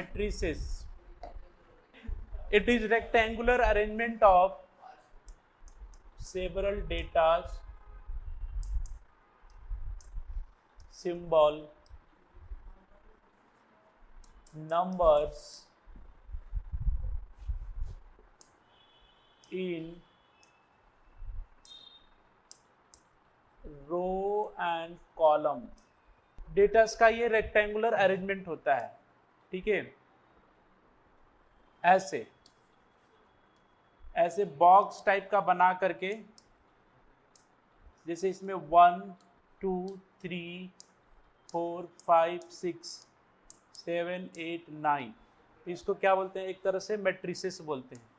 matrices. It is rectangular arrangement of several data, symbol, numbers in row and column. Datas का ये rectangular arrangement होता है, ठीक है। ऐसे ऐसे बॉक्स टाइप का बना करके, जैसे इसमें 1 2 3 4 5 6 7 8 9, इसको क्या बोलते हैं? एक तरह से मैट्रिसेस बोलते हैं।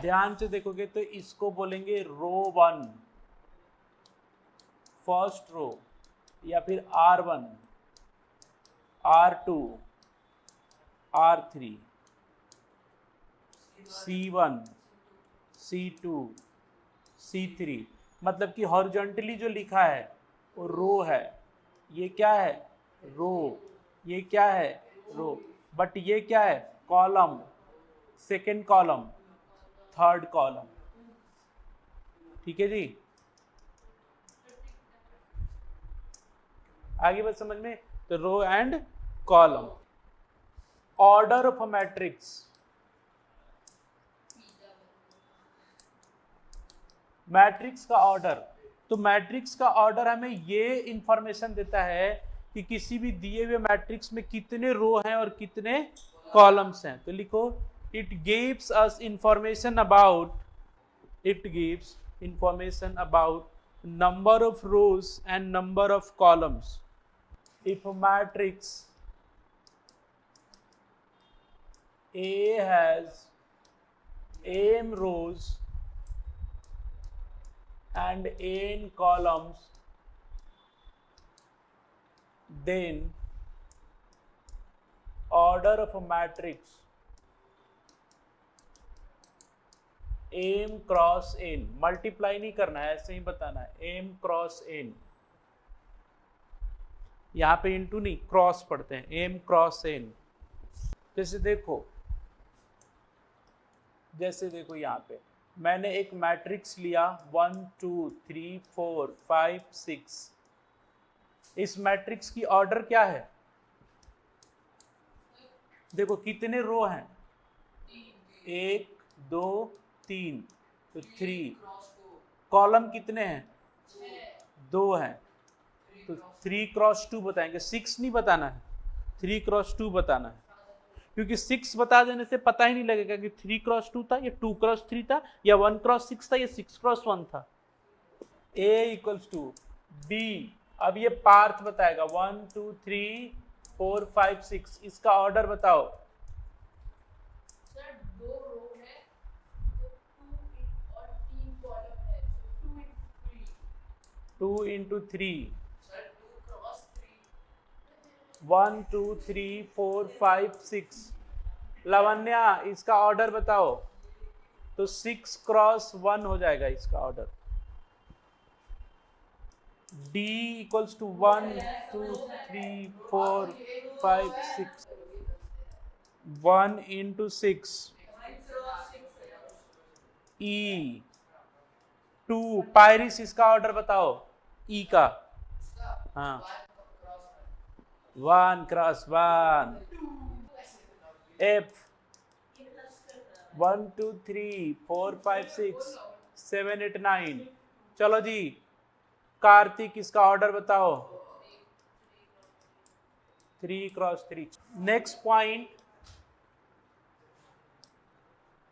ध्यान से देखोगे तो इसको बोलेंगे रो 1, फर्स्ट रो, या फिर R1, R2, R3, C1, C2, C3। मतलब कि हॉरिजॉन्टली जो लिखा है वो रो है, ये क्या है? रो। ये क्या है? रो। बट ये क्या है? Column, second column, third column, ठीक है जी। आगे बात समझ में? तो row and column. Order of a matrix, matrix का ऑर्डर। तो मैट्रिक्स का ऑर्डर हमें ये इंफॉर्मेशन देता है कि किसी भी दिए हुए मैट्रिक्स में कितने रो हैं और कितने कॉलम्स हैं। तो लिखो, it gives us information about, it gives information about number of rose and number of columns. If a matrix A has m rows and n columns, then order of a matrix m cross n, multiply नहीं करना है, ऐसे ही बताना है, m cross n। यहाँ पे into नहीं, cross पढ़ते हैं, m क्रॉस n। जैसे देखो यहाँ पे मैंने एक मैट्रिक्स लिया 1 2 3 4 5 6। इस मैट्रिक्स की ऑर्डर क्या है? देखो कितने रो हैं? 1 2 3, तो 3। कॉलम कितने हैं? 2 हैं, तो 3 क्रॉस 2 बताएंगे, 6 नहीं बताना है, 3 क्रॉस 2 बताना है। क्योंकि 6 बता देने से पता ही नहीं लगेगा कि 3 क्रॉस 2 था, या 2 क्रॉस 3 था, या 1 क्रॉस 6 था, या 6 क्रॉस 1 था। A equals to B। अब ये पार्थ बताएगा 1 2 3 4 5 6। इसका ऑर्डर बताओ। सर 2 रो है तो 2 into 3 2 into 3, sir 2 cross 3 1 2 3 4 5 6। Lavanya, इसका ऑर्डर बताओ। तो 6 क्रॉस 1 हो जाएगा इसका order. D equals to 1 2 3 4 5 6। 1 into 6 E 2। पायरिस, इसका ऑर्डर बताओ E का। हाँ, 1 क्रॉस 1। F 1 2 3 4 5 6 7 8 9। चलो जी, कार्तिक, इसका ऑर्डर बताओ। 3 cross 3। Next point,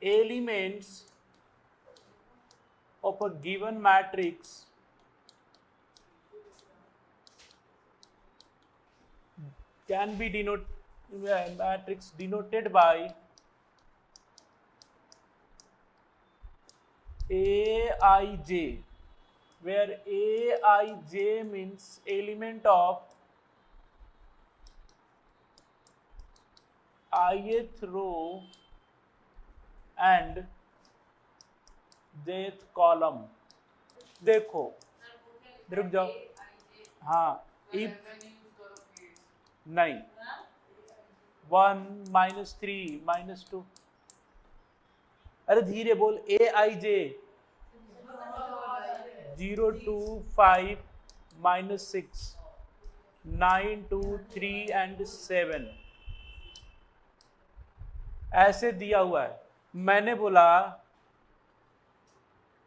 elements of a given matrix can be denoted by Aij, where Aij means element of ith row and jth column. देखो, रुक जाओ। हाँ, इफ नहीं, 1 -3 -2, अरे धीरे बोल, Aij 0 2 5 -6 9 2 3 and 7 ऐसे दिया हुआ है। मैंने बोला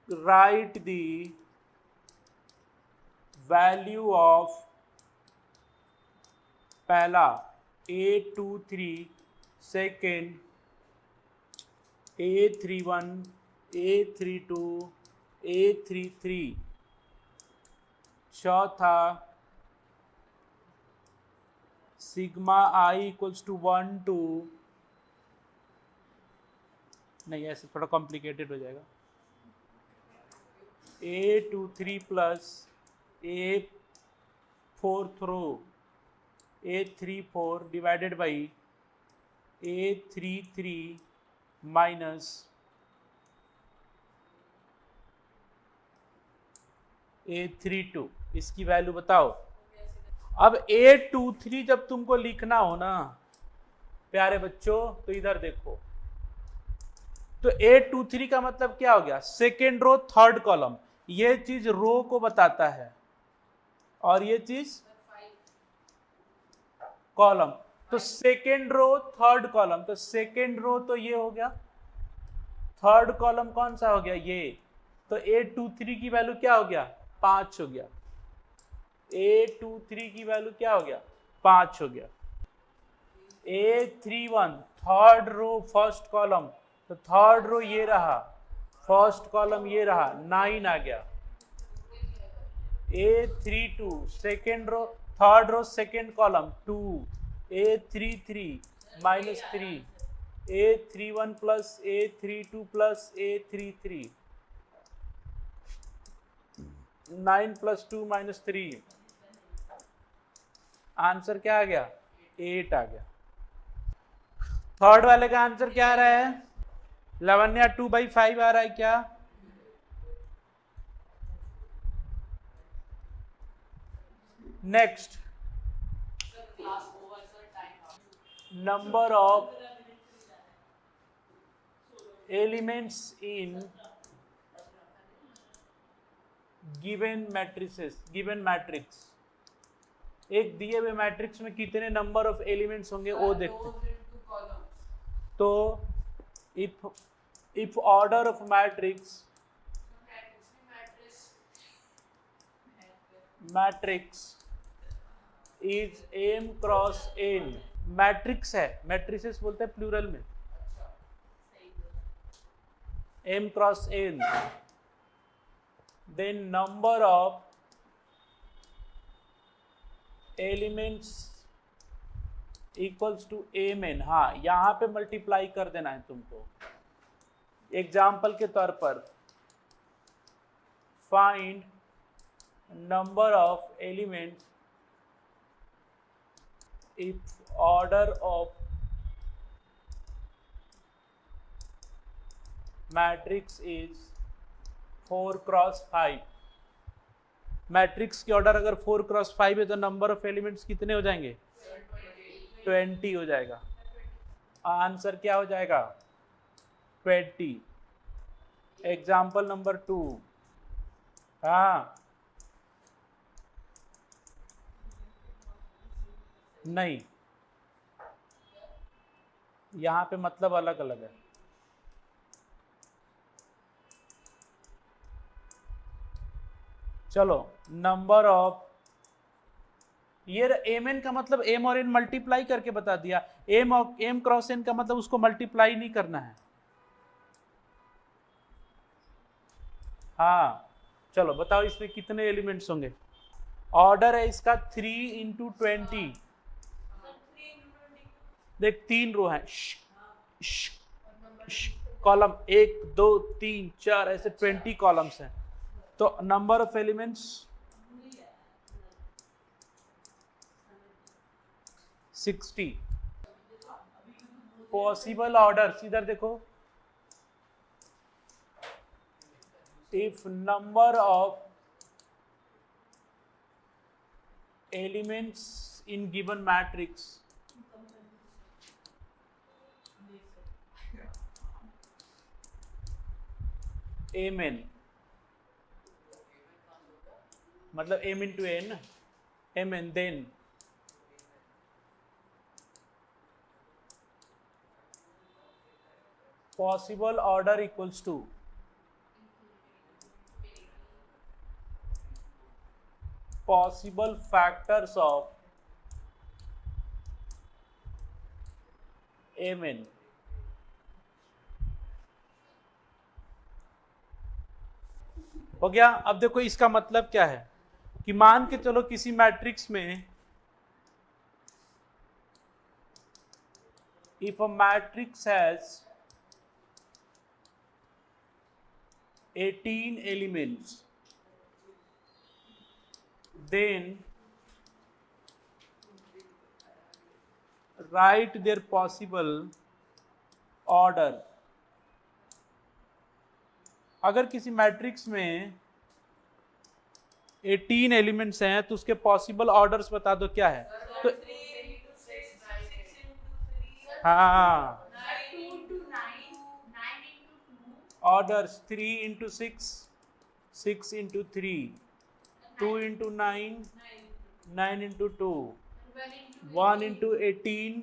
राइट दी वैल्यू ऑफ पहला A23, second A31, A32, A33, चौथा सिग्मा I इक्वल्स टू 1 2, नहीं ऐसे थोड़ा कॉम्प्लिकेटेड हो जाएगा, A23 plus A4 row A34 divided by A33 minus A32, इसकी वैल्यू बताओ। अब A23 जब तुमको लिखना हो ना प्यारे बच्चों, तो इधर देखो, तो A23 का मतलब क्या हो गया, सेकेंड रो थर्ड कॉलम, ये चीज रो को बताता है और ये चीज कॉलम, तो सेकेंड रो थर्ड कॉलम, तो सेकेंड रो तो ये हो गया, थर्ड कॉलम कौन सा हो गया ये, तो A23 की वैल्यू क्या हो गया 5 हो गया, A23 की वैल्यू क्या हो गया 5 हो गया। A31 third row first column, तो थर्ड रो ये रहा, फर्स्ट कॉलम ये रहा, 9 आ गया। A32 second row third row second column 2, A33 -3, A31 plus A32 plus A33, 9 + 2 -3, answer क्या आ गया 8 आ गया। थर्ड वाले का आंसर क्या आ रहा है 11 या 2/5 आ रहा है क्या, next number of elements in given matrices, given matrix, एक दिए हुए मैट्रिक्स में कितने नंबर ऑफ एलिमेंट्स होंगे वो देखते हैं। तो if order of matrix is m cross n, matrix है, मैट्रिसेस बोलते हैं प्लूरल में, m cross n, then number of elements equals to mn, हाँ यहां पे मल्टीप्लाई कर देना है तुमको। एग्जाम्पल के तौर पर find number of elements if order of matrix is 4 cross 5, matrix की ऑर्डर अगर 4 क्रॉस 5 है तो नंबर ऑफ एलिमेंट्स कितने हो जाएंगे 20 हो जाएगा, आंसर क्या हो जाएगा 20। एग्जाम्पल नंबर 2, हाँ नहीं, यहां पे मतलब अलग अलग है। चलो नंबर ऑफ, ये mn का मतलब m और n मल्टीप्लाई करके बता दिया, m क्रॉस n का मतलब उसको मल्टीप्लाई नहीं करना है। हाँ चलो बताओ इसमें कितने एलिमेंट्स होंगे, ऑर्डर है इसका 3 × 20, देख 3 रो है, कॉलम 1 2 3 4 ऐसे 20 कॉलम्स हैं, तो number of elements 60। Possible order इधर देखो, if number of elements in given matrix M N, मतलब M into N, M N, then possible order equals to possible factors of mn। हो गया। अब देखो इसका मतलब क्या है कि मान के चलो किसी मैट्रिक्स में if a matrix has 18 elements, then write their possible order। अगर किसी मैट्रिक्स में 18 एलिमेंट्स हैं तो उसके पॉसिबल ऑर्डर्स बता दो क्या है। तो हाँ, orders 3 into 6, 6 into 3, 2 into 9, 9 into 2, 1 into 18,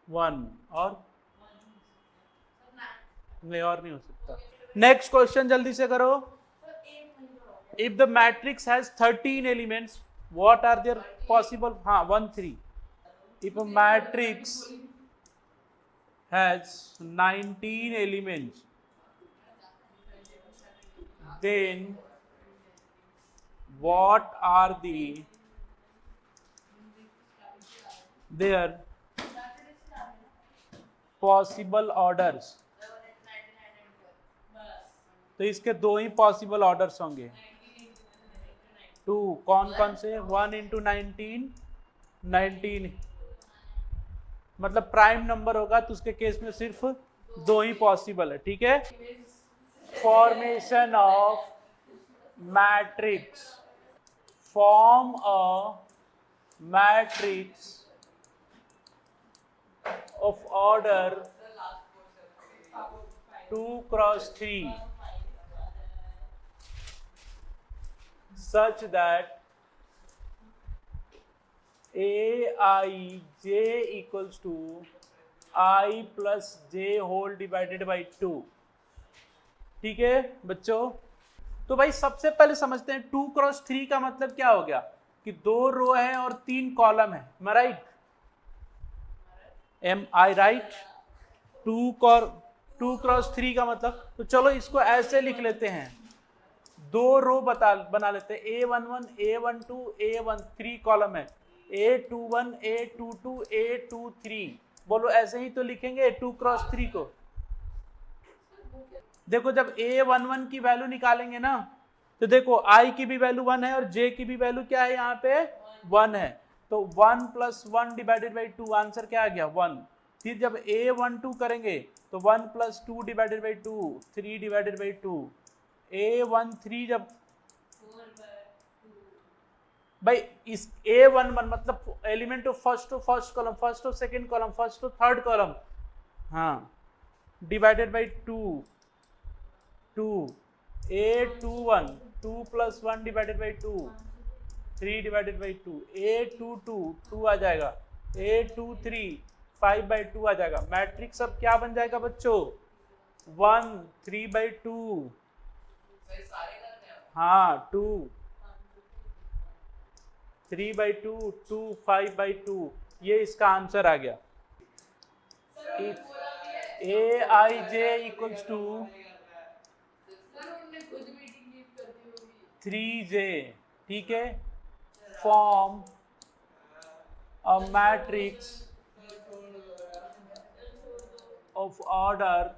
1 और नहीं, और नहीं हो सकता। नेक्स्ट क्वेश्चन जल्दी से करो। If the matrix has 13 elements, what are there possible, हाँ 1 3। If a matrix has 19 elements, then what are their possible orders। तो इसके दो ही पॉसिबल ऑर्डर्स होंगे, 2, कौन कौन से, 1 इंटू 19, 19, मतलब प्राइम नंबर होगा तो उसके केस में सिर्फ दो ही पॉसिबल है। ठीक है। Formation of matrix, form a matrix of order 2 cross 3 such that aij equals to I plus j whole divided by 2। ठीक है बच्चों, तो भाई सबसे पहले समझते हैं 2 क्रॉस 3 का मतलब क्या हो गया कि 2 रो है और 3 कॉलम है। एम आई राइट, एम आई राइट। 2 क्रॉस 3 का मतलब, तो चलो इसको ऐसे लिख लेते हैं, 2 रो बना लेते हैं, A11, A12, A13 कॉलम है, A21, A22, A23, बोलो ऐसे ही तो लिखेंगे 2 क्रॉस 3 को। देखो जब A11 की वैल्यू निकालेंगे ना, तो देखो I की भी वैल्यू 1 है और J की भी वैल्यू क्या है, यहाँ पे 1 है, तो 1 प्लस 1 डिवाइडेड बाई 2, आंसर क्या आ गया 1। फिर जब A12 करेंगे तो 1 plus 2 divided by 2, 3 divided by 2, A13 जब भाई इस A11 मतलब element of first column, first of second column, first of third column, हाँ, divided by 2, 2, A21, 2 plus 1 divided by 2, 3 divided by 2, A22, 2 आ जाएगा, A23, 5 बाई 2 आ जाएगा। मैट्रिक्स अब क्या बन जाएगा बच्चों, 1, 3 बाई 2, हाँ 2, 3 बाई 2, 2, 5 बाई 2, ये इसका आंसर आ गया। Aij equals to 3j। ठीक है, form a matrix of order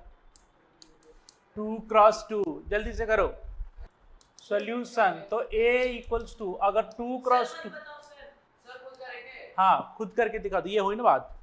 2 cross 2। जल्दी से करो सॉल्यूशन। तो A इक्वल्स टू, अगर 2 क्रॉस 2, हाँ खुद करके दिखा दो, ये हुई ना बात।